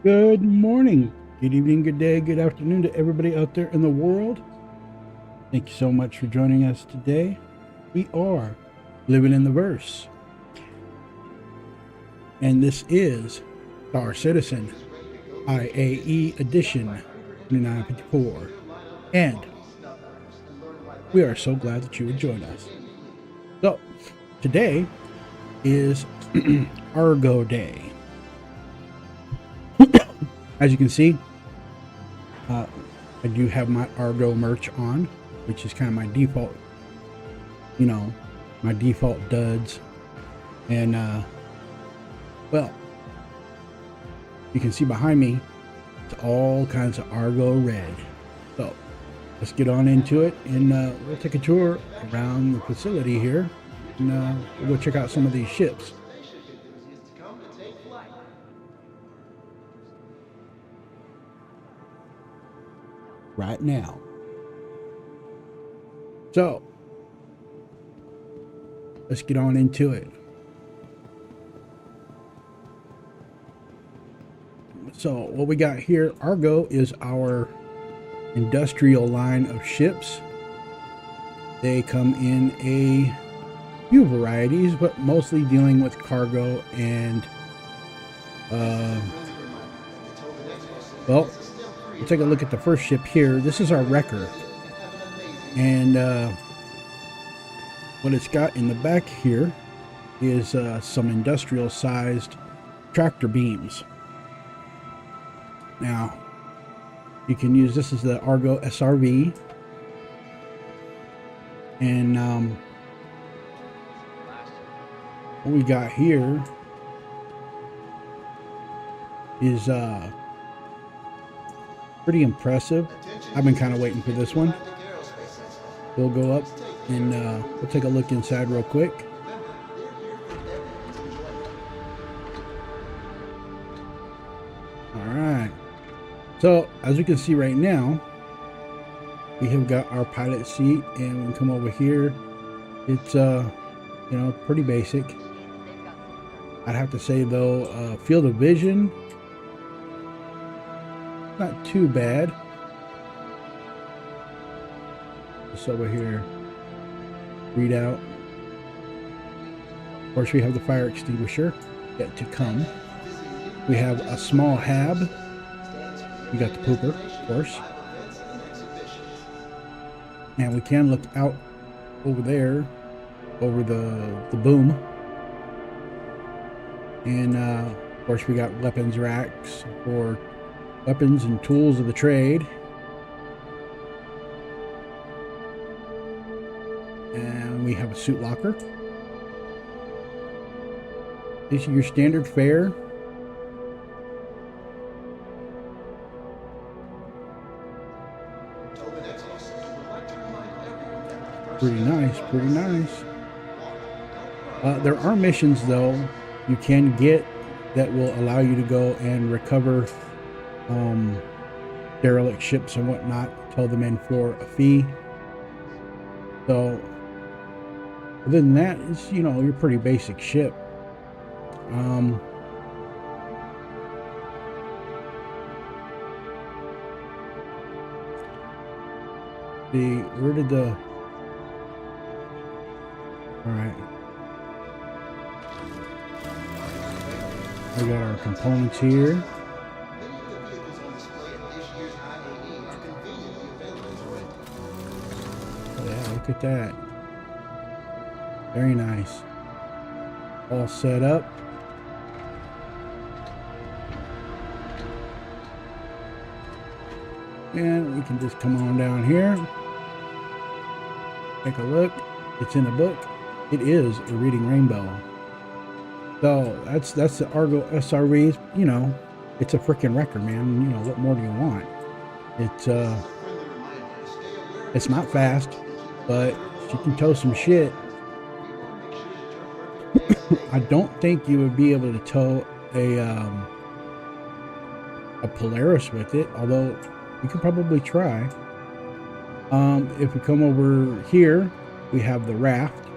Good morning, good evening, good day, good afternoon to everybody out there in the world. Thank you so much for joining us today. We are Living in the Verse, and this is Star Citizen IAE Edition 2954. And we are so glad that you would join us. So, today is Argo Day. As you can see, I do have my Argo merch on, which is kind of my default, my default duds. And, well, you can see behind me, it's all kinds of Argo red. So, let's get on into it, and we'll take a tour around the facility here, and we'll go check out some of these ships. Right now. So, let's get on into it. So, what we got here, Argo is our industrial line of ships. They come in a few varieties, but mostly dealing with cargo and, well, we'll take a look at the first ship here. This is our Wrecker. And what it's got in the back here is some industrial sized tractor beams. Now, you can use this as the Argo SRV. And what we got here is pretty impressive. I've been kind of waiting for this one. We'll go up and we'll take a look inside real quick. All right. So as we can see right now, we have got our pilot seat, and we can come over here. It's pretty basic. I'd have to say though, field of vision, not too bad. Just over here, readout. Of course, we have the fire extinguisher yet to come. We have a small hab. We got the pooper, of course. And we can look out over there, over the boom. And of course, we got weapons racks for weapons and tools of the trade. And we have a suit locker. This is your standard fare. Pretty nice, pretty nice. There are missions though you can get that will allow you to go and recover derelict ships and whatnot, tow them in for a fee. So other than that, it's your pretty basic ship. Where did the all right, we got our components here. Oh yeah, look at that. Very nice. All set up. And we can just come on down here. Take a look. It's in the book. It is a reading rainbow. So that's the Argo SRVs. It's a freaking Wrecker, man. What more do you want? It's not fast, but you can tow some shit. I don't think you would be able to tow a Polaris with it, although you could probably try. If we come over here, we have the raft.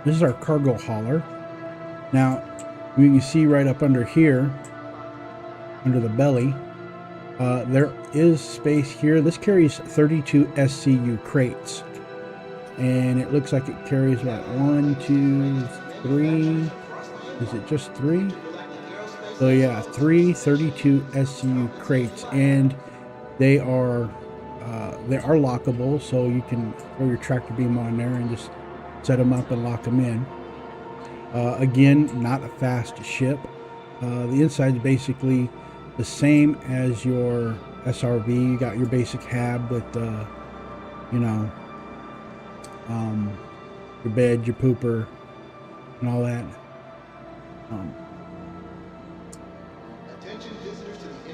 This is our cargo hauler. Now, you can see right up under here, under the belly. There is space here. This carries 32 SCU crates, and it looks like it carries what, 1, 2, 3. Is it just 3? So yeah, 32 SCU crates, and they are lockable, so you can throw your tractor beam on there and just set them up and lock them in. Again, not a fast ship. The inside is basically the same as your SRV. You got your basic hab with, you know, your bed, your pooper, and all that.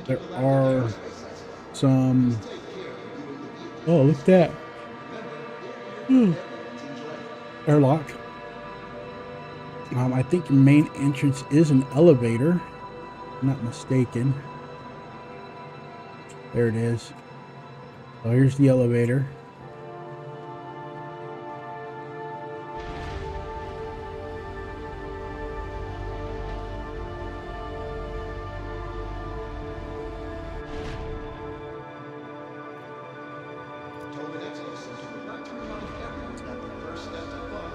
There are some. Oh, look at that! Airlock. I think your main entrance is an elevator. I'm not mistaken. There it is. So here's the elevator.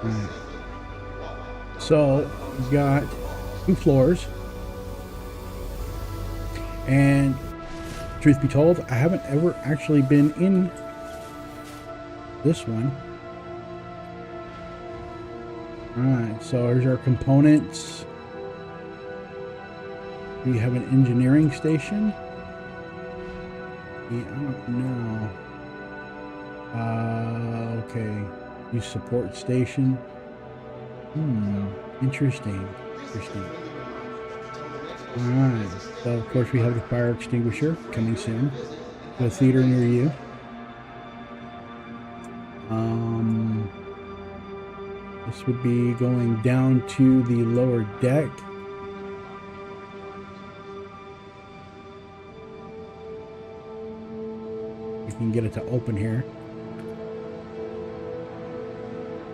Right. So we've got 2 floors, and truth be told, I haven't ever actually been in this one. Alright, so here's our components. We have an engineering station. Yeah, I don't know. Okay. Use support station. Interesting. Alright, so of course we have the fire extinguisher coming soon to a theater near you. This would be going down to the lower deck. You can get it to open here.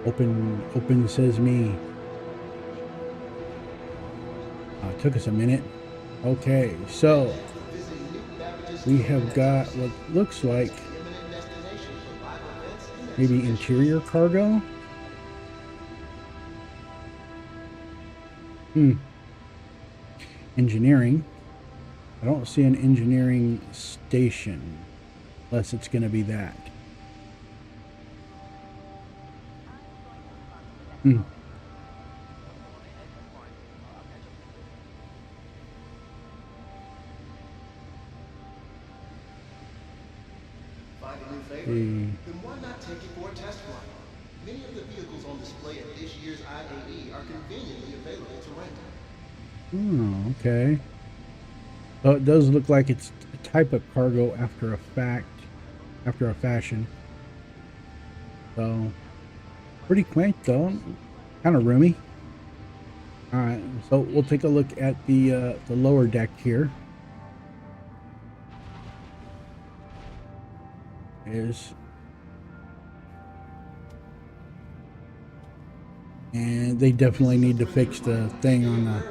Open says me. It took us a minute. Okay, so we have got what looks like maybe interior cargo. Engineering. I don't see an engineering station unless it's going to be that. Then why not take it for a test run? Many of the vehicles on display at this year's IAE are conveniently available to rent. Oh, okay. So it does look like it's a type of cargo after a fashion. So pretty quaint though, kind of roomy. All right, so we'll take a look at the lower deck here. And they definitely need to fix the thing on the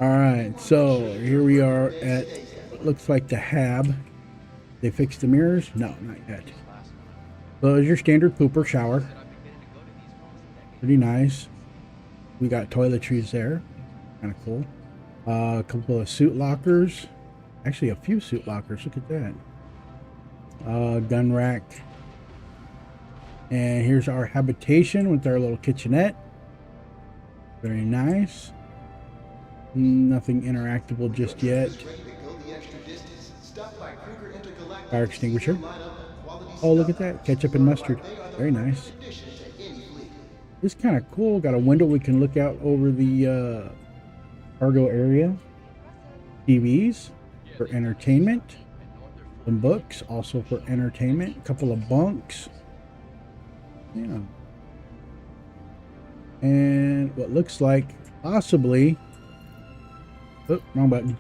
all right, so here we are at looks like the hab. They fixed the mirrors? No, not yet. So there's your standard pooper shower. Pretty nice. We got toiletries there, kind of cool. A couple of suit lockers. Actually, a few suit lockers. Look at that. Gun rack. And here's our habitation with our little kitchenette. Very nice. Nothing interactable just yet. Fire extinguisher. Oh, look at that. Ketchup and mustard. Very nice. This is kind of cool. Got a window we can look out over the cargo area. TVs for entertainment. Some books also for entertainment. A couple of bunks. Yeah. And what looks like possibly... Oh, wrong button.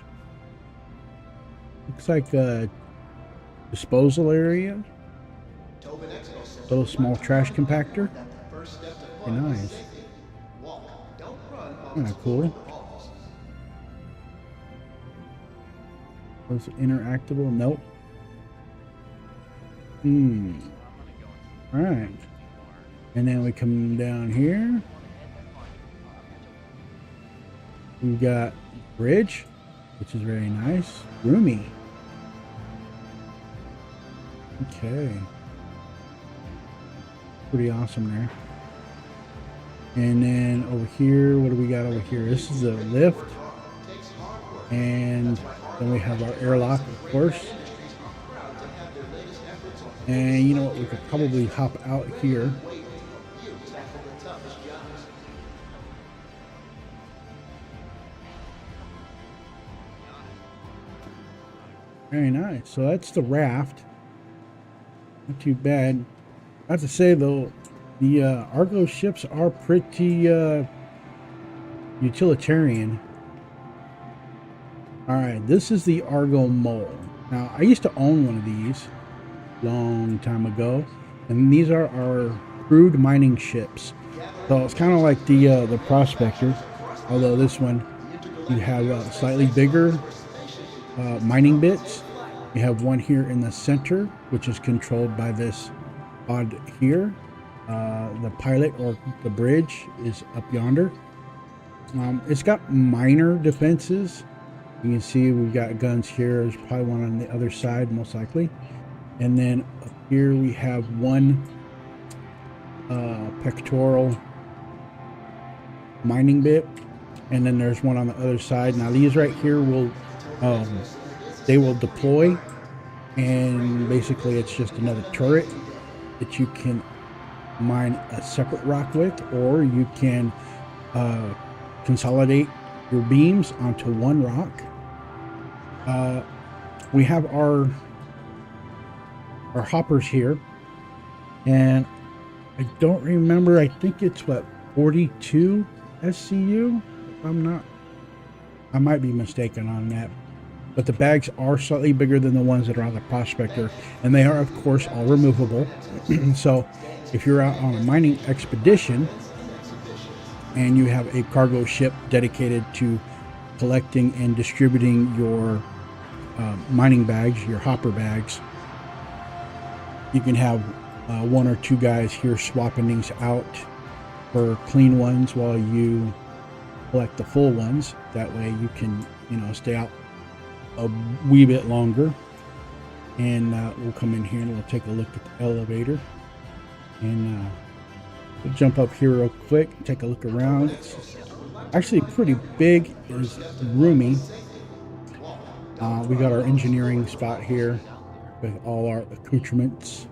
Looks like a disposal area. Little small trash compactor. Very nice. Kind of cool. Was it interactable? Nope. All right. And then we come down here. We've got bridge, which is very nice. Roomy. Okay. Pretty awesome there. And then over here, what do we got over here? This is a lift. And then we have our airlock, of course. And you know what? We could probably hop out here. Very nice. So that's the raft. Not too bad. I have to say though, the Argo ships are pretty utilitarian. All right, this is the Argo Mole. Now, I used to own one of these long time ago, and these are our crude mining ships. So it's kind of like the Prospector, although this one you have slightly bigger mining bits. You have one here in the center, which is controlled by this pod here. The pilot or the bridge is up yonder. It's got minor defenses. You can see we've got guns here. There's probably one on the other side, most likely. And then up here we have one pectoral mining bit. And then there's one on the other side. Now these right here will they will deploy, and basically it's just another turret that you can mine a separate rock with, or you can consolidate your beams onto one rock. We have our hoppers here, and I don't remember, I think it's what, 42 SCU, if I might be mistaken on that, but the bags are slightly bigger than the ones that are on the Prospector, and they are of course all removable. So if you're out on a mining expedition and you have a cargo ship dedicated to collecting and distributing your mining bags, your hopper bags, you can have one or two guys here swapping these out for clean ones while you collect the full ones. That way you can, stay out a wee bit longer. And we'll come in here and we'll take a look at the elevator, and we'll jump up here real quick and take a look around. It's actually pretty big. It's roomy. We got our engineering spot here with all our accoutrements.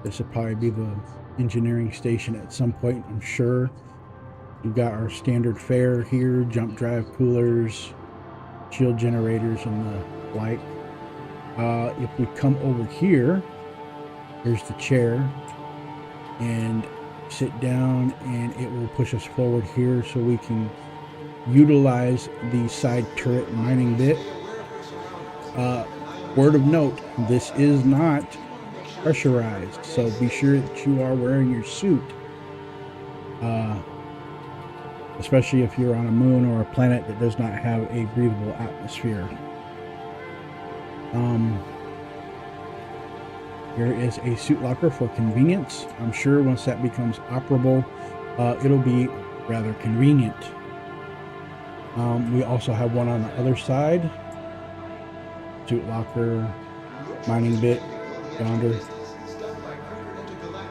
This will probably be the engineering station at some point, I'm sure. We've got our standard fare here, jump drive coolers, shield generators, and the like. If we come over here, here's the chair, and sit down, and it will push us forward here so we can utilize the side turret mining bit. Word of note, this is not pressurized, so be sure that you are wearing your suit, especially if you're on a moon or a planet that does not have a breathable atmosphere. Here is a suit locker for convenience. I'm sure once that becomes operable, it'll be rather convenient. We also have one on the other side. Suit locker, mining bit, yonder.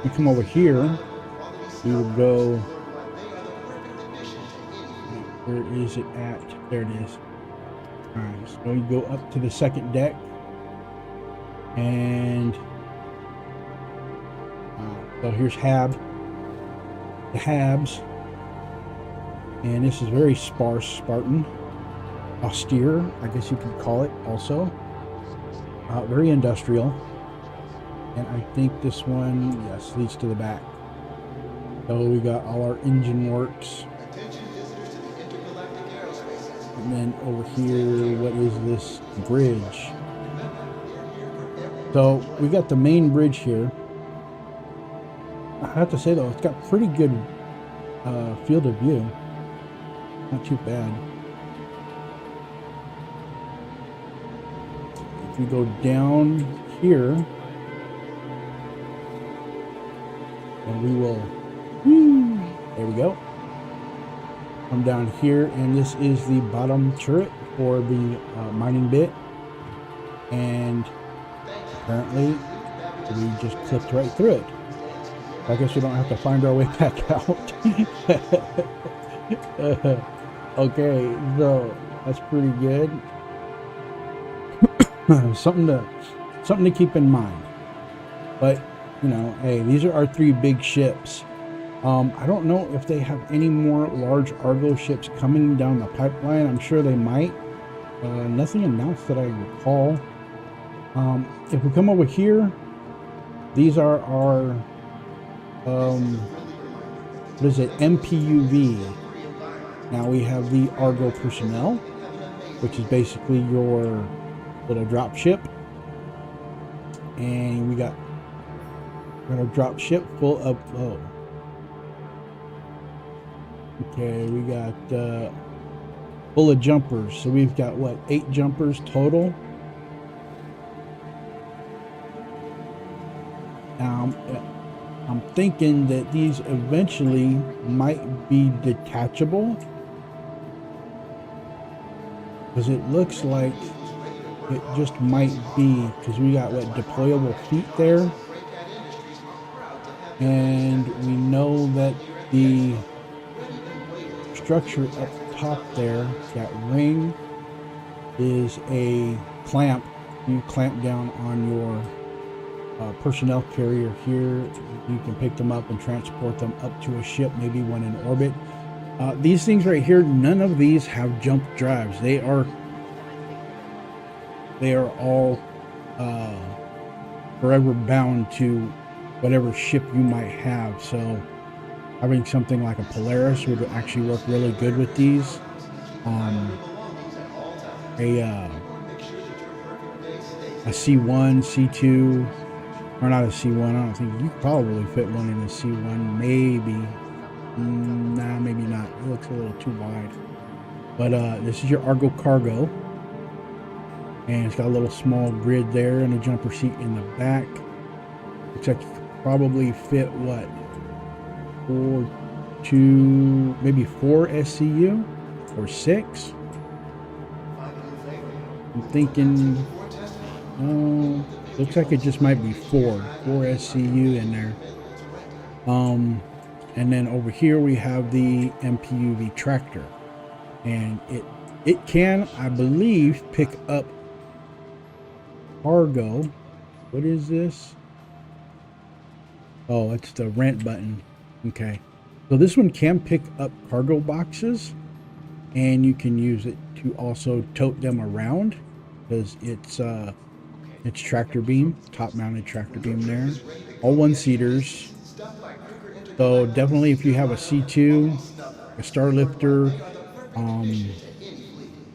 We come over here, we will go, where is it at? There it is. Alright, so we go up to the second deck, and so here's the Habs, and this is very sparse, Spartan, austere, I guess you could call it also. Very industrial, and I think this one, yes, leads to the back. So we got all our engine works, and then over here, what is this bridge? So we got the main bridge here. I have to say though, it's got pretty good field of view. Not too bad. if we go down here, and we will, there we go. Come down here, and this is the bottom turret for the mining bit. And apparently we just clipped right through it. I guess we don't have to find our way back out. Okay, so that's pretty good. something to keep in mind. But you know, hey, these are our 3 big ships. I don't know if they have any more large Argo ships coming down the pipeline. I'm sure they might. Nothing announced that I recall. If we come over here, these are our what is it, MPUV. Now we have the Argo personnel, which is basically your little drop ship, and we got a drop ship full of okay, we got full of jumpers. So we've got what, 8 jumpers total. I'm thinking that these eventually might be detachable, because it looks like it just might be, because we got what, deployable feet there, and we know that the structure up top there, that ring, is a clamp. You clamp down on your personnel carrier here. You can pick them up and transport them up to a ship, maybe one in orbit. These things right here, none of these have jump drives. They are all forever bound to whatever ship you might have. So having something like a Polaris would actually work really good with these. A C1, C2, or not a C1. I don't think you could probably fit one in a C1. Maybe. Nah, maybe not. It looks a little too wide. But this is your Argo cargo, and it's got a little small grid there and a jumper seat in the back. Looks like you could probably fit what, 4 SCU or 6. I'm thinking, looks like it just might be 4 SCU in there. And then over here we have the MPUV tractor, and it can, I believe, pick up cargo. What is this? Oh, it's the rent button. Okay, so this one can pick up cargo boxes, and you can use it to also tote them around, because it's tractor beam, top mounted tractor beam there, all 1-seaters. So definitely, if you have a C2, a star lifter,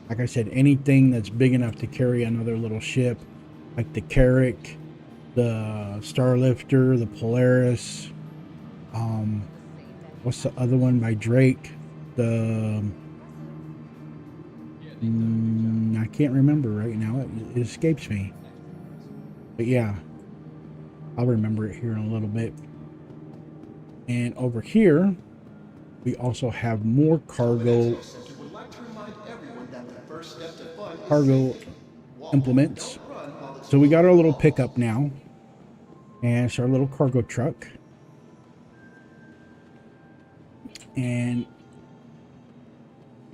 like I said, anything that's big enough to carry another little ship, like the Carrack, the star lifter, the Polaris, what's the other one by Drake, the I can't remember right now, it escapes me, but yeah, I'll remember it here in a little bit. And over here we also have more cargo implements. So we got our little pickup now, and it's our little cargo truck, and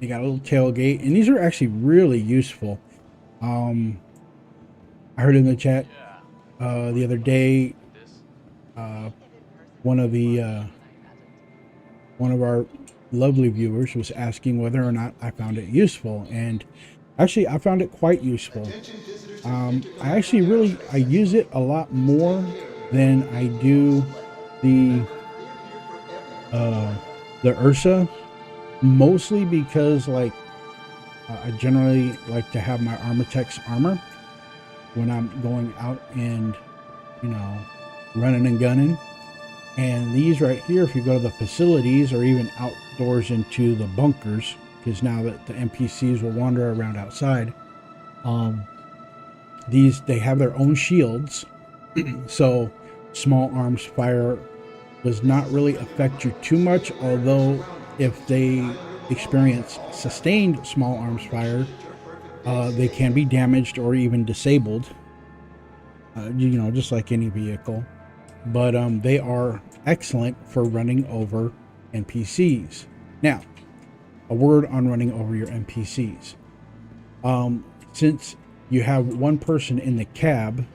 they got a little tailgate, and these are actually really useful. I heard in the chat the other day, one of our lovely viewers was asking whether or not I found it useful, and actually I found it quite useful. I use it a lot more than I do the Ursa, mostly because I generally like to have my Armitex armor when I'm going out and, you know, running and gunning. And these right here, if you go to the facilities or even outdoors into the bunkers, because now that the NPCs will wander around outside, they have their own shields, so small arms fire does not really affect you too much, although if they experience sustained small arms fire, they can be damaged or even disabled, just like any vehicle. But they are excellent for running over NPCs. Now, a word on running over your NPCs. Since you have one person in the cab,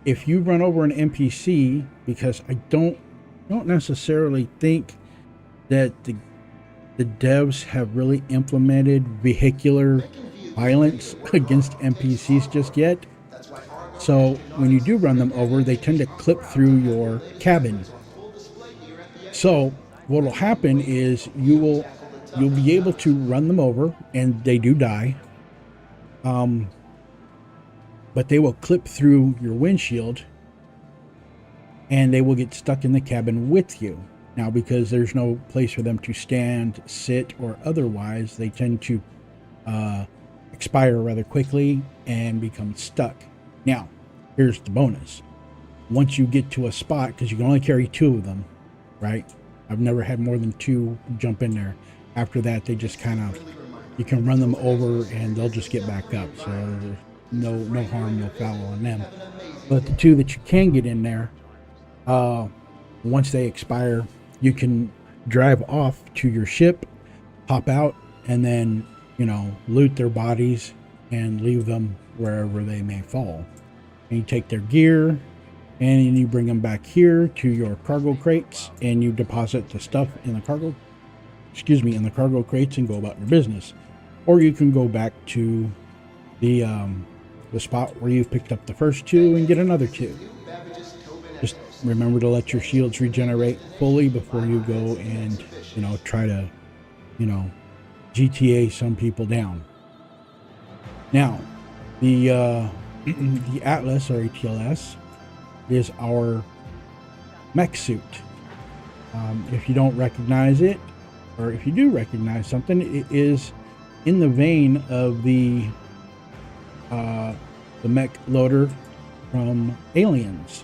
if you run over an NPC, because I don't necessarily think that the devs have really implemented vehicular violence against NPCs just yet. So when you do run them over, they tend to clip through your cabin. So what will happen is you'll be able to run them over, and they do die. But they will clip through your windshield, and they will get stuck in the cabin with you. Now, because there's no place for them to stand, sit, or otherwise, they tend to expire rather quickly and become stuck. Now, here's the bonus. Once you get to a spot, because you can only carry 2 of them, right? I've never had more than 2 jump in there. After that, they just kind of, you can run them over and they'll just get back up. So no harm, no foul on them. But the 2 that you can get in there, once they expire, you can drive off to your ship, hop out, and then, loot their bodies and leave them wherever they may fall. And you take their gear, and then you bring them back here to your cargo crates, and you deposit the stuff in the cargo crates and go about your business. Or you can go back to the spot where you've picked up the first 2 and get another 2. Just remember to let your shields regenerate fully before you go and, try to, GTA some people down. Now, the Atlas, or ATLS, is our mech suit. If you don't recognize it, or if you do recognize something, it is in the vein of the mech loader from Aliens.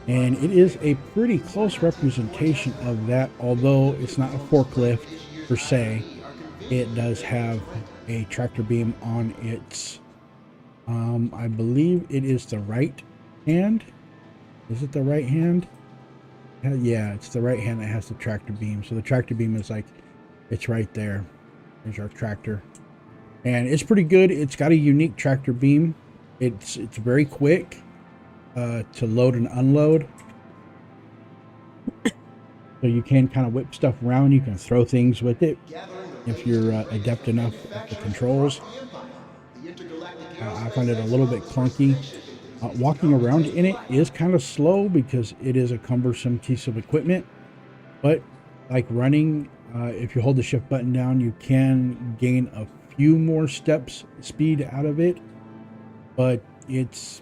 And it is a pretty close representation of that, although it's not a forklift per se. It does have a tractor beam on its, I believe it is the right hand. Is it the right hand? Yeah, it's the right hand that has the tractor beam. So the tractor beam is like, it's right there. There's our tractor. And it's pretty good. It's got a unique tractor beam. It's very quick to load and unload. So you can kind of whip stuff around. You can throw things with it if you're adept enough at the controls. I find it a little bit clunky. Walking around in it is kind of slow because it is a cumbersome piece of equipment. But like running, if you hold the shift button down, you can gain a few more steps speed out of it. But it's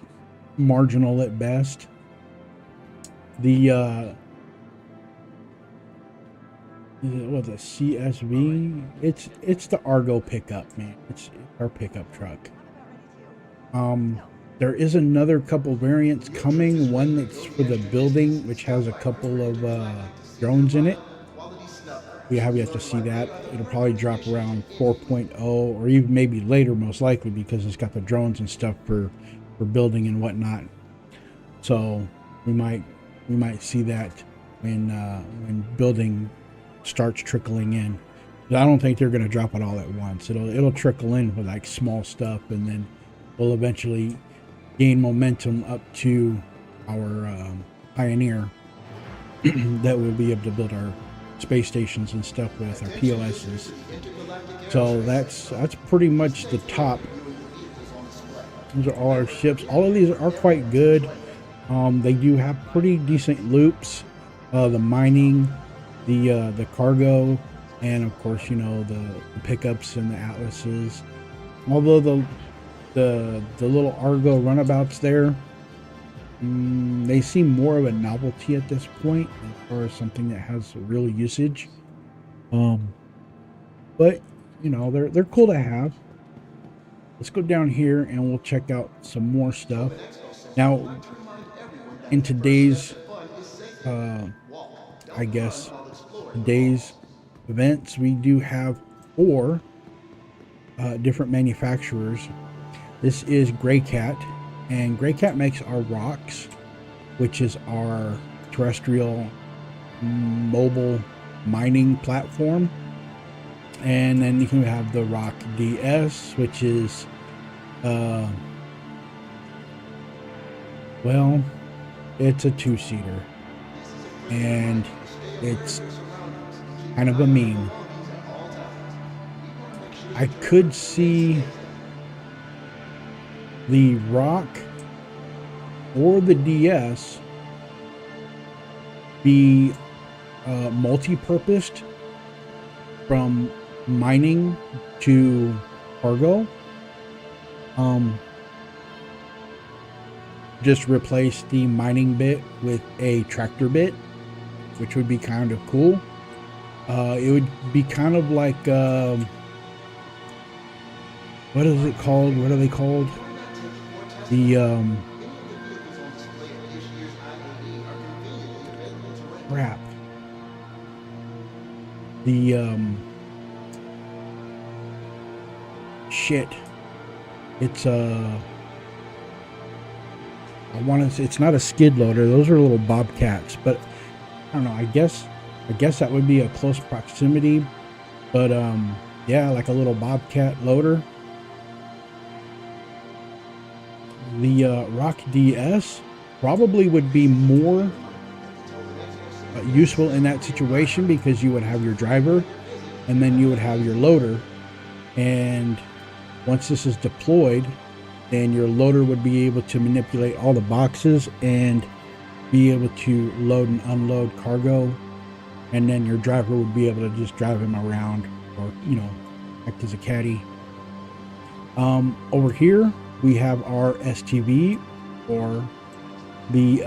marginal at best. The the CSV, it's the Argo pickup, man. It's our pickup truck. There is another couple variants coming. One that's for the building, which has a couple of drones in it. We have yet to see that. It'll probably drop around 4.0 or even maybe later, most likely, because it's got the drones and stuff for building and whatnot. So we might see that when building starts trickling in. But I don't think they're going to drop it all at once. It'll trickle in with like small stuff, and then we'll eventually gain momentum up to our Pioneer that we'll be able to build our space stations and stuff with, our POSs. So that's pretty much the top. These are all our ships. All of these are quite good. They do have pretty decent loops. The mining, the cargo, and of course, the pickups and the Atlases. Although the little Argo runabouts there, they seem more of a novelty at this point as far as something that has real usage. But they're cool to have. let's go down here and we'll check out some more stuff. Now, in today's, I guess, today's events, we do have 4 different manufacturers. This is Gray Cat, and Gray Cat makes our rocks, which is our terrestrial mobile mining platform. And then you can have the Rock DS, which is well, it's a 2-seater, and it's kind of a meme. I could see the Rock or the DS be multi-purposed from mining to cargo. Just replace the mining bit with a tractor bit, which would be kind of cool. It would be kind of like what is it called? What are they called? The crap. The shit. It's I want to say it's not a skid loader. Those are little bobcats, but I don't know. I guess that would be a close proximity, but yeah, like a little bobcat loader. The Rock DS probably would be more useful in that situation, because you would have your driver and then you would have your loader, and once this is deployed, then your loader would be able to manipulate all the boxes and be able to load and unload cargo, and then your driver would be able to just drive him around, or act as a caddy. Over here we have our STV, or the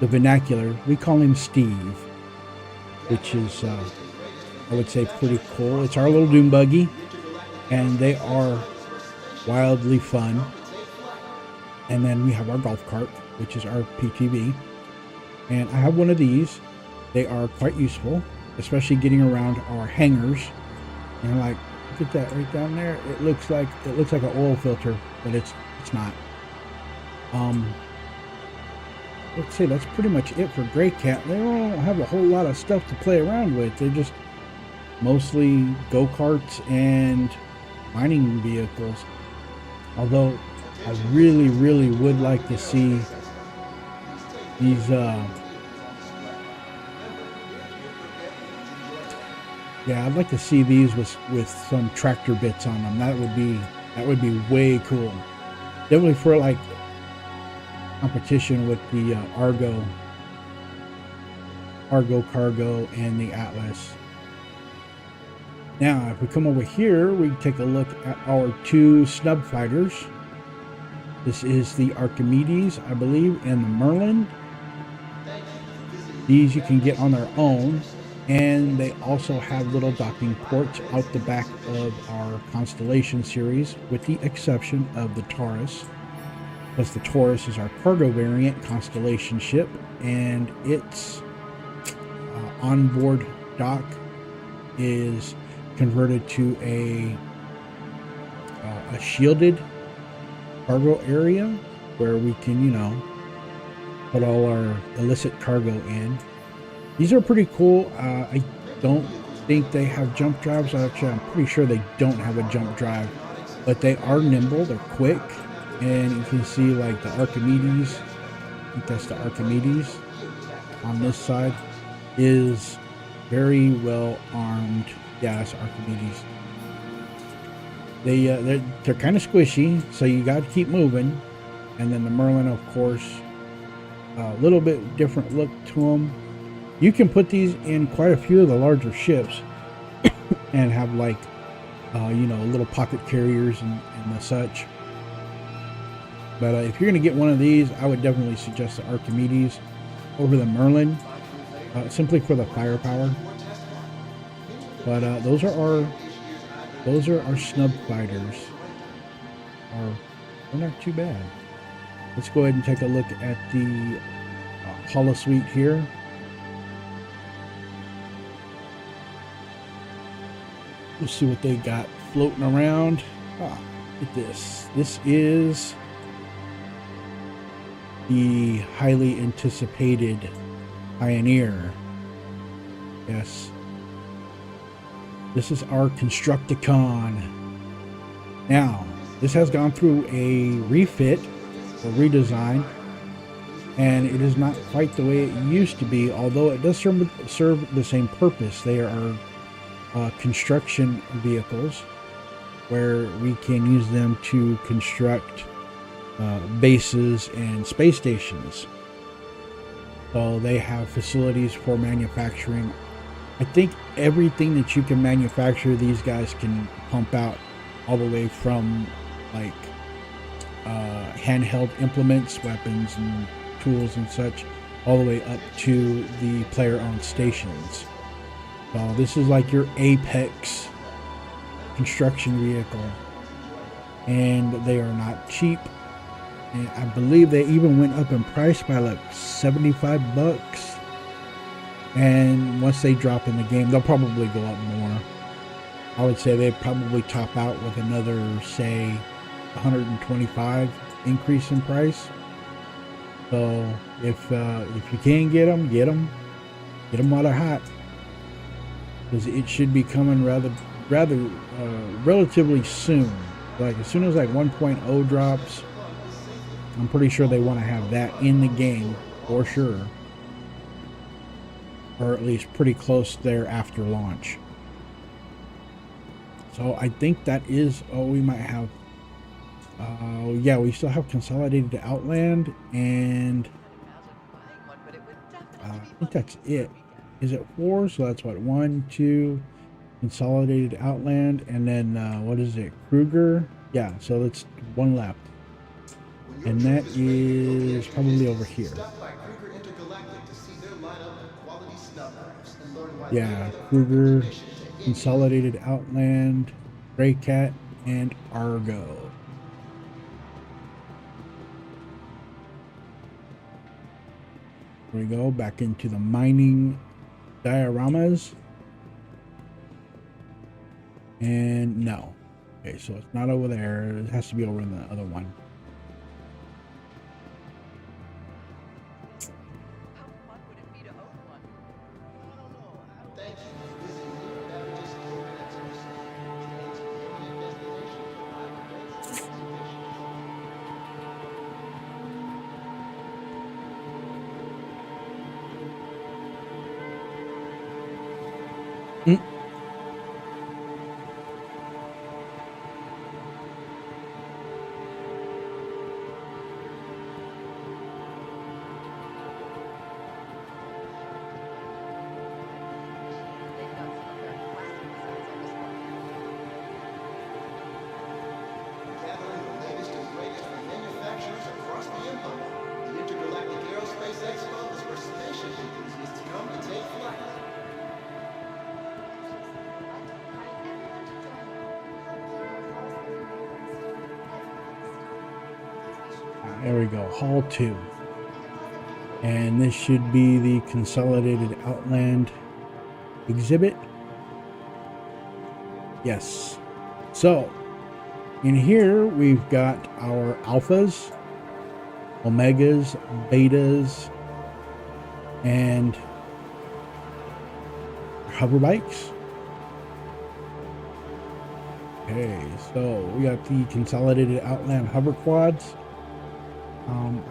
the vernacular, we call him Steve, which is I would say pretty cool. It's our little dune buggy, and they are wildly fun. And then we have our golf cart, which is our PTV, and I have one of these. They are quite useful, especially getting around our hangars. And like, look at that right down there. It looks like an oil filter, but it's not. Let's say that's pretty much it for Gray Cat. They don't have a whole lot of stuff to play around with. They're just mostly go-karts and mining vehicles. Although I really, really would like to see these yeah, I'd like to see these with some tractor bits on them. That would be way cool. Definitely for like competition with the Argo Cargo and the Atlas. Now, if we come over here, we take a look at our 2 snub fighters. This is the Archimedes, I believe, and the Merlin. These you can get on their own, and they also have little docking ports out the back of our Constellation series, with the exception of the Taurus. Because the Taurus is our cargo variant Constellation ship, and its onboard dock is converted to a shielded cargo area where we can, put all our illicit cargo in. These are pretty cool. I don't think they have jump drives. Actually, I'm pretty sure they don't have a jump drive, but they are nimble. They're quick. And you can see like the Archimedes, I think that's the Archimedes on this side, is very well armed. Yeah, that's Archimedes. They're kind of squishy, so you got to keep moving. And then the Merlin, of course, a little bit different look to them. You can put these in quite a few of the larger ships and have like, little pocket carriers and the such. But if you're going to get one of these, I would definitely suggest the Archimedes over the Merlin, simply for the firepower. But those are our those are our snub fighters. They're not too bad. Let's go ahead and take a look at the Holo Suite here. We'll see what they got floating around. Look at this. This is the highly anticipated Pioneer. Yes. This is our Constructicon. Now, this has gone through a refit or redesign, and it is not quite the way it used to be, although it does serve the same purpose. They are construction vehicles where we can use them to construct bases and space stations. So they have facilities for manufacturing. I think everything that you can manufacture, these guys can pump out, all the way from like handheld implements, weapons and tools and such, all the way up to the player-owned stations. So this is like your apex construction vehicle, and they are not cheap. And I believe they even went up in price by like $75. And once they drop in the game, they'll probably go up more. I would say they probably top out with another, say, 125 increase in price. So if you can get them, get them while they're hot, because it should be coming relatively soon. Like as soon as like 1.0 drops, I'm pretty sure they want to have that in the game for sure, or at least pretty close there after launch. So I think that is all we might have. Yeah, we still have Consolidated Outland, and I think that's it. Is it 4? So that's what, 1, 2, Consolidated Outland, and then what is it, Kruger? Yeah, so that's one left, and that is probably over here. Yeah, Kruger, Consolidated Outland, Grey Cat, and Argo. Here we go, back into the mining dioramas. And no. Okay, so it's not over there. It has to be over in the other one. There we go, Hall 2. And this should be the Consolidated Outland exhibit. Yes. So, in here we've got our alphas, omegas, betas, and hover bikes. Okay, so we got the Consolidated Outland hover quads.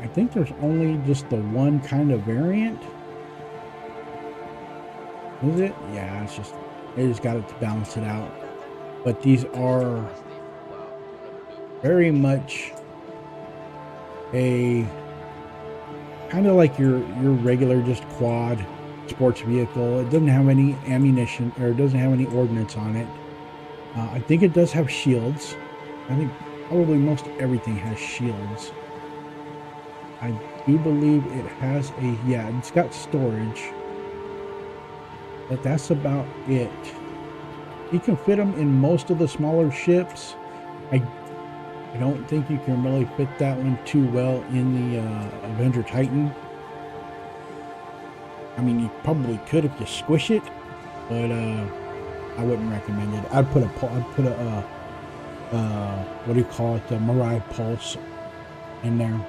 I think there's only just the one kind of variant. Is it? Yeah, it's just, they just got it to balance it out. But these are very much a kind of like your regular just quad sports vehicle. It doesn't have any ammunition, or it doesn't have any ordnance on it. I think it does have shields. I think probably most everything has shields. I do believe it has a, yeah, it's got storage, but that's about it. You can fit them in most of the smaller ships. I don't think you can really fit that one too well in the Avenger Titan. I mean, you probably could if you squish it, but I wouldn't recommend it. I'd put a what do you call it, the Mirai Pulse in there,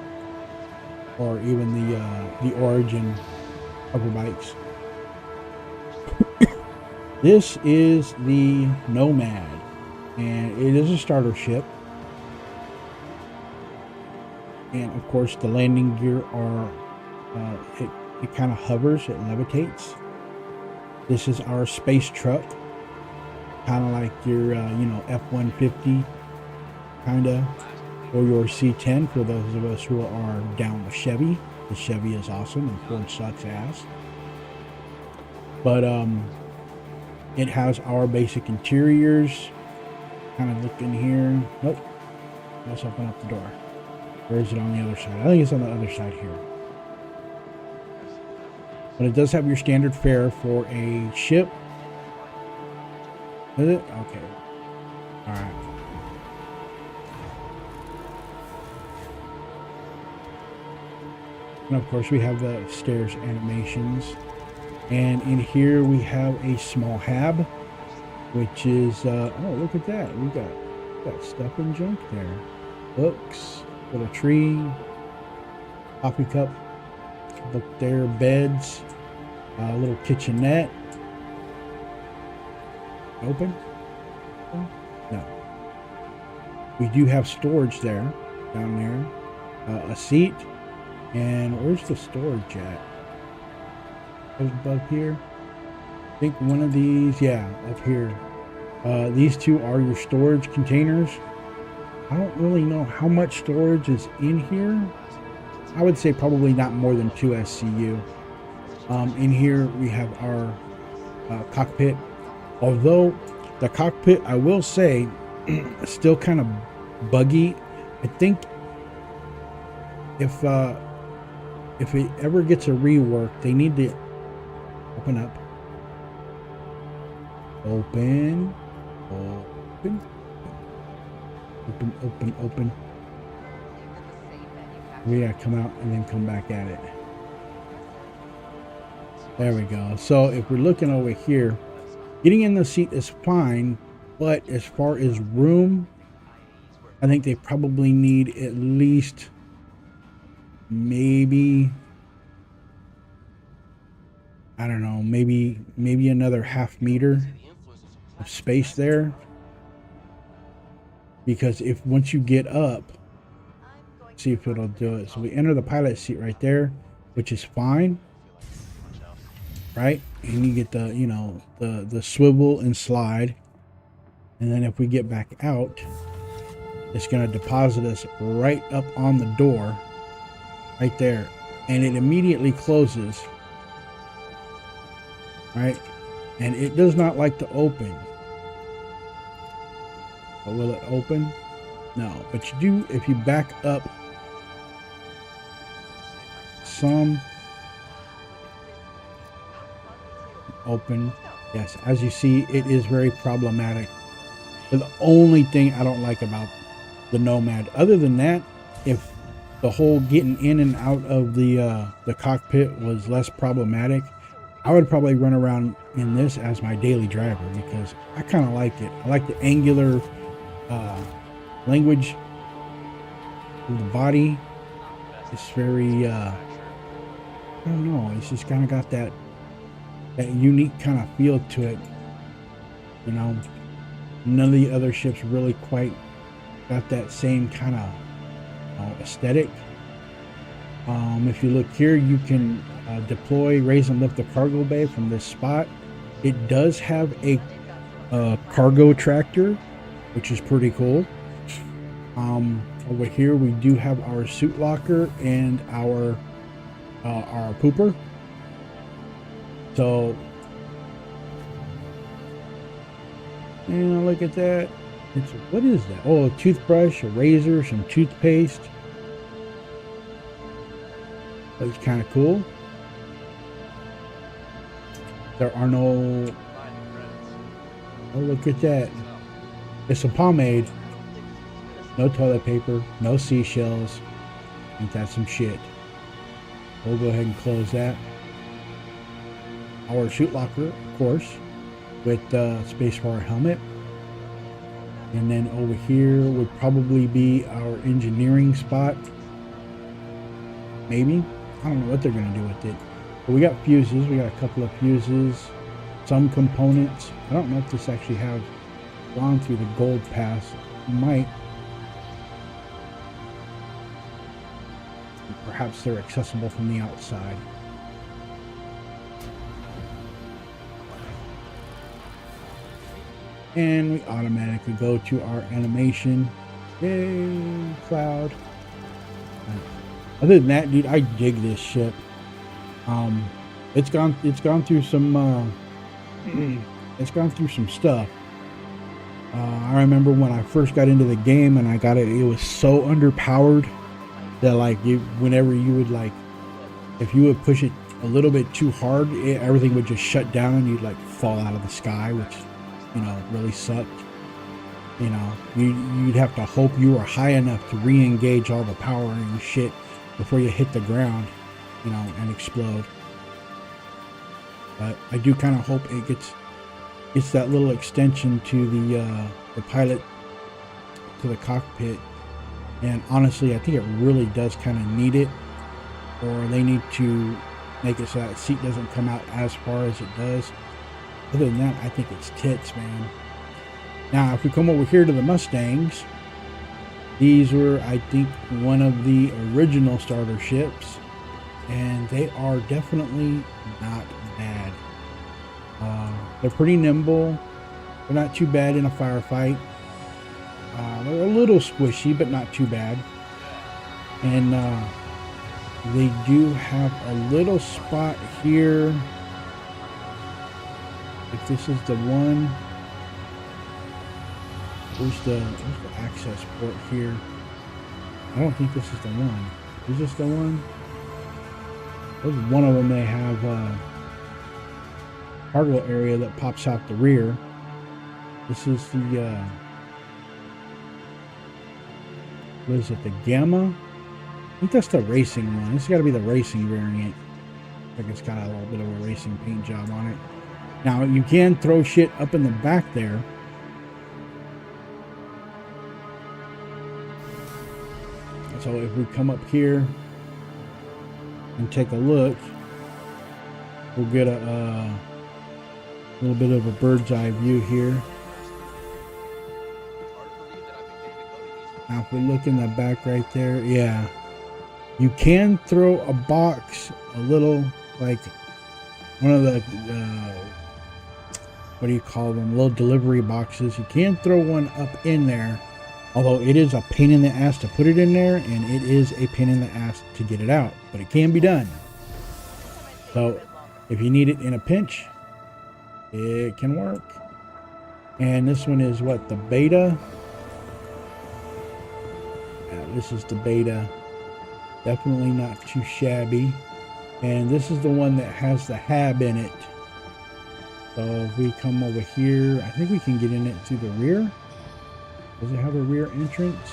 or even the Origin hover bikes. This is the Nomad, and it is a starter ship. And of course, the landing gear are it kind of hovers, it levitates. This is our space truck, kind of like your you know, F-150 kind of, or your C-10 for those of us who are down with Chevy. The Chevy is awesome and Ford sucks ass. But it has our basic interiors. Kind of look in here. Nope. Let's open up the door. Or is it on the other side? I think it's on the other side here. But it does have your standard fare for a ship. Is it? Okay. Alright. And of course we have the stairs animations. And in here we have a small hab, which is, oh, look at that. We got stuff and junk there. Books, little tree, coffee cup, book there, beds, a little kitchenette. Open? No. We do have storage there, down there. A seat. And where's the storage at? Above here. I think one of these, yeah, up here. These two are your storage containers. I don't really know how much storage is in here. I would say probably not more than 2 SCU. In here we have our cockpit. Although the cockpit, I will say, is still kind of buggy. I think if it ever gets a rework, they need to open up. Open. Open. Open, open, open. Yeah, come out and then come back at it. There we go. So if we're looking over here, getting in the seat is fine, but as far as room, I think they probably need at least maybe, I don't know, maybe another ½ meter of space there. Because if once you get up, see if it'll do it. So we enter the pilot seat right there, which is fine, right? And you get the, you know, the swivel and slide. And then if we get back out, it's going to deposit us right up on the door right there, and it immediately closes, right? And it does not like to open. But will it open? No. But you do, if you back up some, open. Yes, as you see, it is very problematic. But the only thing I don't like about the Nomad, other than that, if the whole getting in and out of the cockpit was less problematic, I would probably run around in this as my daily driver, because I kind of like it. I like the angular language of the body. It's very, I don't know, it's just kind of got that unique kind of feel to it. You know, none of the other ships really quite got that same kind of aesthetic. If you look here, you can deploy, raise and lift the cargo bay from this spot. It does have a cargo tractor, which is pretty cool. Over here we do have our suit locker and our pooper. So, and look at that. What is that? Oh, a toothbrush, a razor, some toothpaste. Looks kind of cool. There are no Oh, look at that. It's some pomade. No toilet paper. No seashells. Ain't that some shit? We'll go ahead and close that. Our chute locker, of course, with space for our helmet. And then over here would probably be our engineering spot. Maybe. I don't know what they're going to do with it. But we got fuses. We got a couple of fuses. Some components. I don't know if this actually have gone through the gold pass. It might. Perhaps they're accessible from the outside. And we automatically go to our animation. Yay, cloud. Other than that, dude, I dig this ship. It's gone through some it's gone through some stuff. I remember when I first got into the game and I got it, it was so underpowered that like whenever you would like, if you would push it a little bit too hard, everything would just shut down and you'd like fall out of the sky, which, you know, really sucked. You know, you'd have to hope you were high enough to re-engage all the power and shit before you hit the ground, you know, and explode. But I do kind of hope it gets that little extension to the pilot, to the cockpit. And honestly, I think it really does kind of need it, or they need to make it so that seat doesn't come out as far as it does. Other than that, I think it's tits, man. Now, if we come over here to the Mustangs, these were, I think, one of the original starter ships, and they are definitely not bad. They're pretty nimble. They're not too bad in a firefight. They're a little squishy, but not too bad. And they do have a little spot here. If this is the one, where's the access port here? I don't think this is the one. Is this the one? There's one of them. They have a cargo area that pops out the rear. This is the what is it, the Gamma? I think that's the racing one. This has got to be the racing variant. I think it's got a little bit of a racing paint job on it. Now, you can throw shit up in the back there. So if we come up here and take a look, we'll get a little bit of a bird's eye view here. Now, if we look in the back right there, yeah, you can throw a box, a little, like one of the, what do you call them, little delivery boxes. You can throw one up in there, although it is a pain in the ass to put it in there, and it is a pain in the ass to get it out, but it can be done. So if you need it in a pinch, it can work. And this one is what, the beta? This is the beta. Definitely not too shabby. And this is the one that has the hab in it. So if we come over here, I think we can get in it through the rear. Does it have a rear entrance?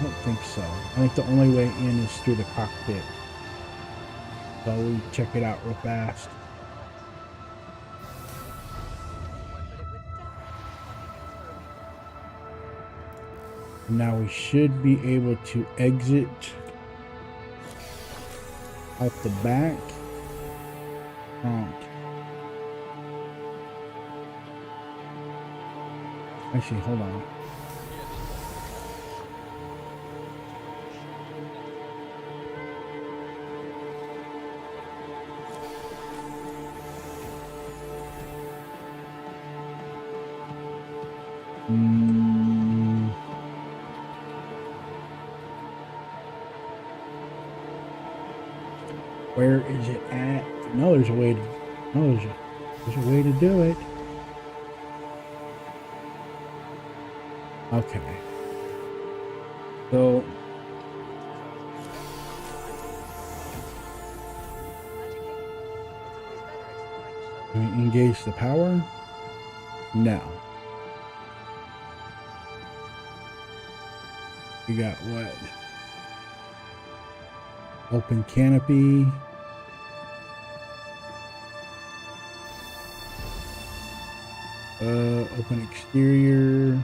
I don't think so. I think the only way in is through the cockpit. So we check it out real fast. Now we should be able to exit out the back. Actually, hold on. Where is it at? No, there's a way to. No, there's a way to do it. Okay. So we engage the power. No. We got what? Open canopy. Open exterior.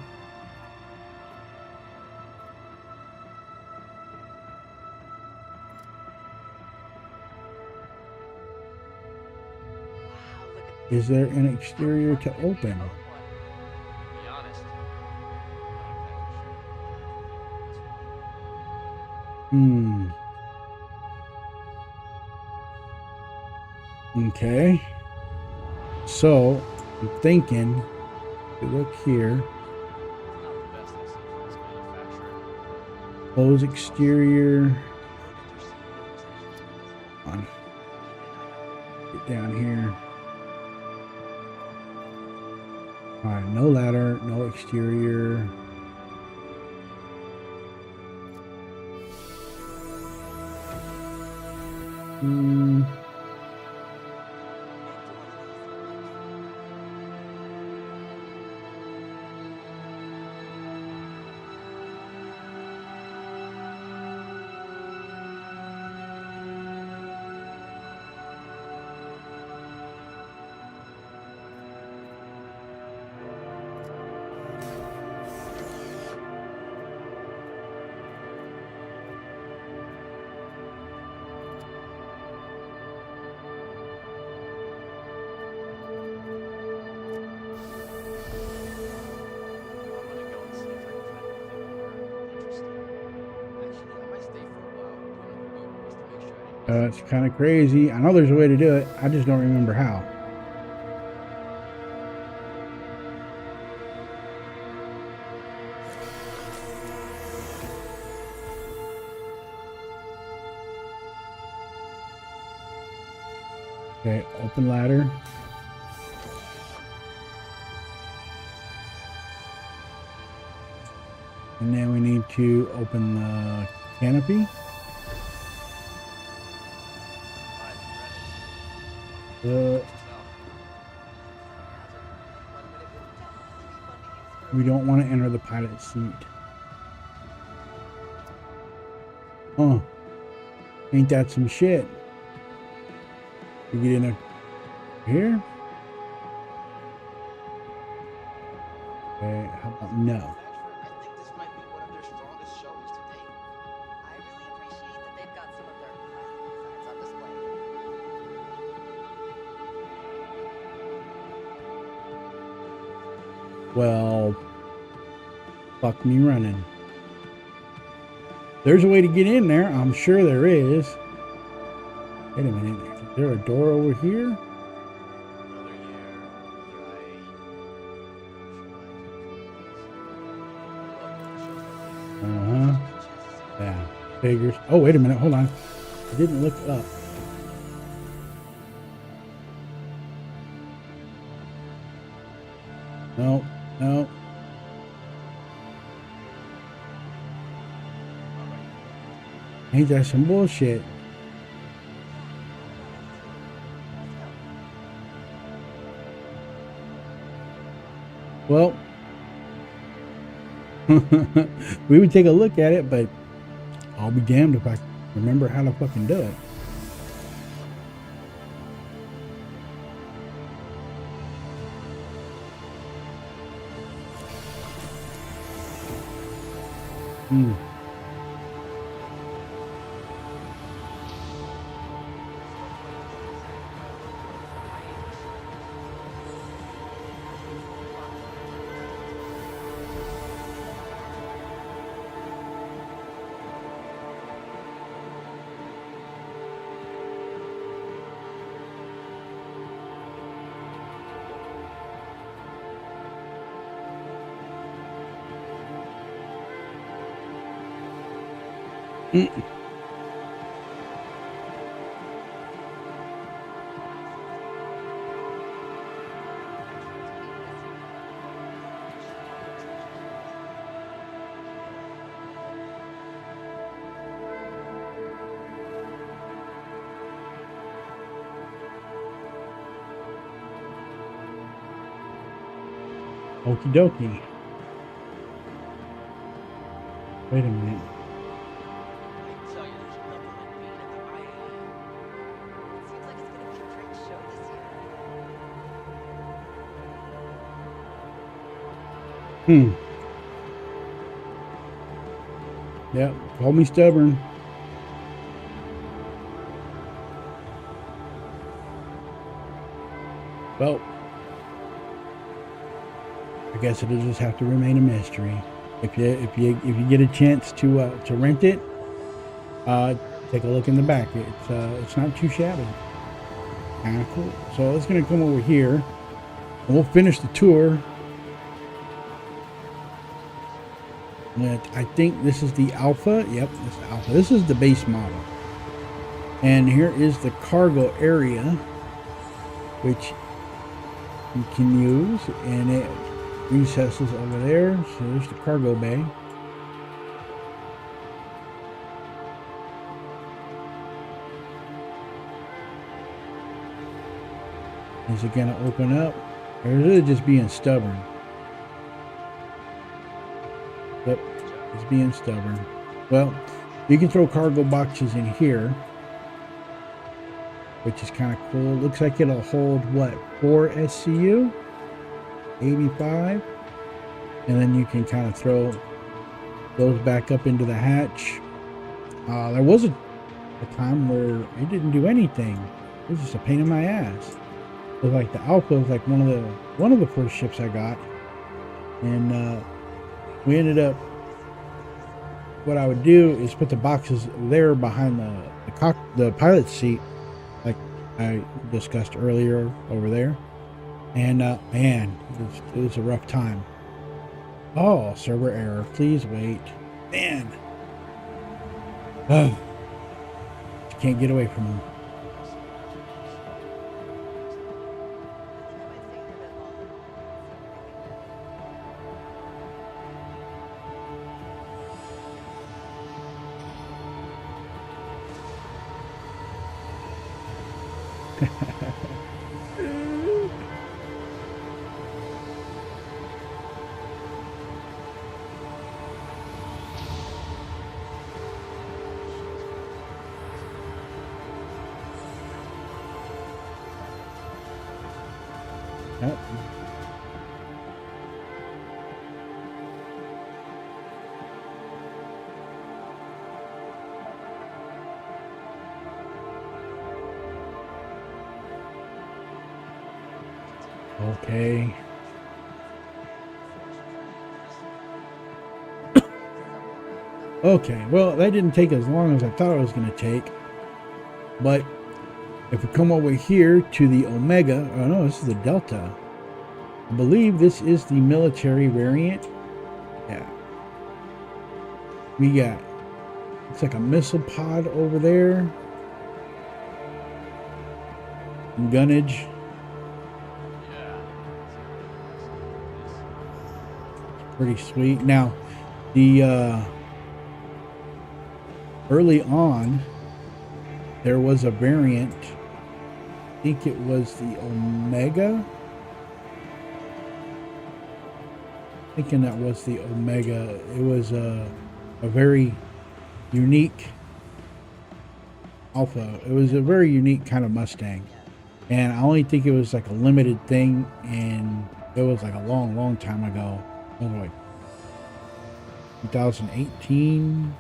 Is there an exterior to open? Okay. So, I'm thinking, if you look here, close exterior. Come on. Get down here. Alright, no ladder, no exterior. It's kind of crazy. I know there's a way to do it. I just don't remember how. Okay, open ladder. And then we need to open the canopy. We don't want to enter the pilot seat. Huh. Ain't that some shit? We get in here? Okay, how about no? I think this might be one of their strongest shows to date. I really appreciate that they've got some of their classic designs on display. Well, fuck me running. There's a way to get in there. I'm sure there is. Wait a minute. Is there a door over here? Uh-huh. Yeah. Figures. Oh, wait a minute. Hold on. I didn't look up. No. No. Ain't that some bullshit? Well, we would take a look at it, but I'll be damned if I remember how to fucking do it. Okie dokie. Wait a minute. I tell you, there's nothing like being at the IAE. It seems like it's gonna be a great show this year. Yep, call me stubborn. Well, I guess it'll just have to remain a mystery. If you get a chance to rent it, take a look in the back. It's not too shabby. Kind of cool. So it's gonna come over here, and we'll finish the tour. I think this is the Alpha. Yep, this is the Alpha. This is the base model. And here is the cargo area, which you can use, and it recesses over there. So there's the cargo bay. Is it going to open up, or is it just being stubborn? Yep, it's being stubborn. Well, you can throw cargo boxes in here, which is kind of cool. Looks like it'll hold, what, 4 SCU? 85? And then you can kind of throw those back up into the hatch. There was a time where it didn't do anything. It was just a pain in my ass. It was like the Alpha was like one of the first ships I got. And we ended up, what I would do is put the boxes there behind the pilot's seat, like I discussed earlier over there. And man, it was a rough time. Oh, server error. Please wait. Man. Oh, you can't get away from them. Yep. Okay. Okay, well, that didn't take as long as I thought it was going to take. But if we come over here to the Omega, oh no, this is the Delta. I believe this is the military variant. Yeah. We got, it's like a missile pod over there. Gunnage. Pretty sweet. Now, the early on, there was a variant. I think it was the Omega. Thinking that was the Omega. It was a very unique Alpha. It was a very unique kind of Mustang, and I only think it was like a limited thing, and it was like a long time ago. It was like 2018,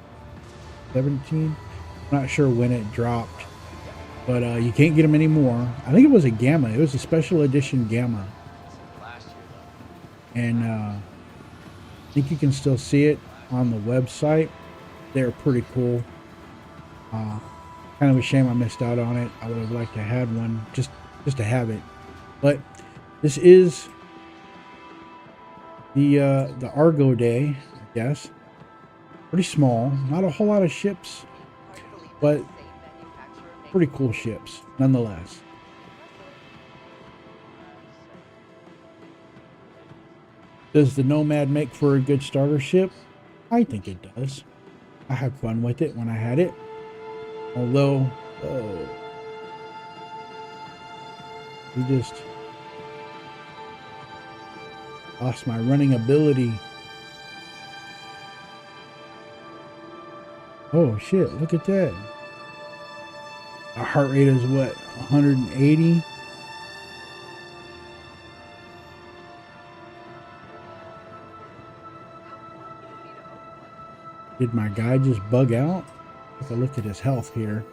17. I'm not sure when it dropped, but you can't get them anymore. I think it was a Gamma. It was a special edition Gamma, and I think you can still see it on the website. They're pretty cool. Kind of a shame I missed out on it. I would have liked to have had one just to have it. But this is the Argo Day, I guess. Pretty small, not a whole lot of ships, but pretty cool ships nonetheless. Does the Nomad make for a good starter ship? I think it does. I had fun with it when I had it. Although, Lost my running ability. Oh shit, look at that. Our heart rate is what, 180? Did my guy just bug out? Take a look at his health here.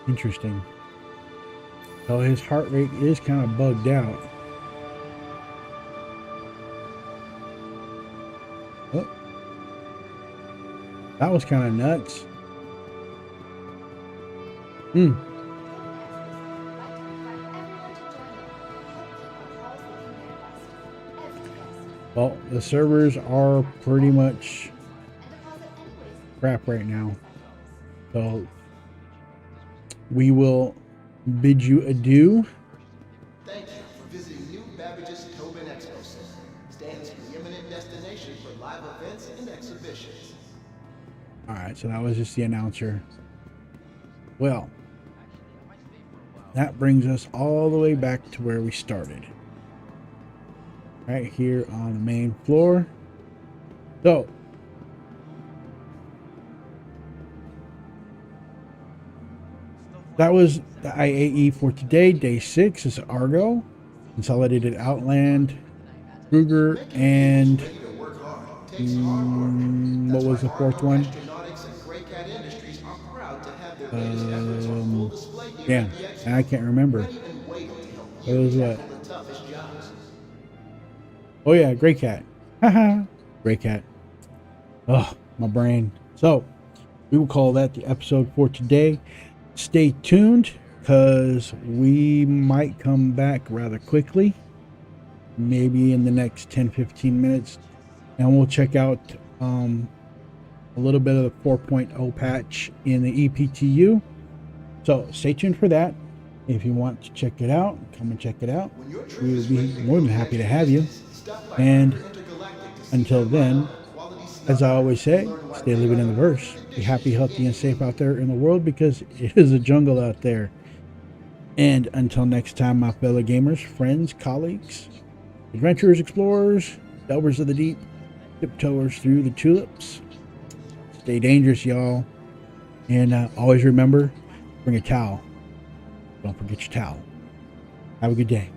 Interesting. So his heart rate is kind of bugged out. Oh. That was kind of nuts. Well, the servers are pretty much crap right now. So we will bid you adieu. Thank you for visiting New Babbage's Tobin Expo Center, Stan's preeminent destination for live events and exhibitions. All right, so that was just the announcer. Well, that brings us all the way back to where we started. Right here on the main floor. So, that was the IAE for today. Day 6 is Argo, Consolidated Outland, Kruger, and what was the fourth one? Yeah, I can't remember. It was what? Oh yeah, Gray Cat. Haha, Gray Cat. Oh, my brain. So, we will call that the episode for today. Stay tuned, because we might come back rather quickly. Maybe in the next 10-15 minutes. And we'll check out a little bit of the 4.0 patch in the EPTU. So, stay tuned for that. If you want to check it out, come and check it out. We will be more than happy to have you. And until then, as I always say, stay living in the verse. Be happy, healthy, and safe out there in the world, because it is a jungle out there. And until next time, my fellow gamers, friends, colleagues, adventurers, explorers, delvers of the deep, tiptoers through the tulips, stay dangerous, y'all. And always remember, bring a towel. Don't forget your towel. Have a good day.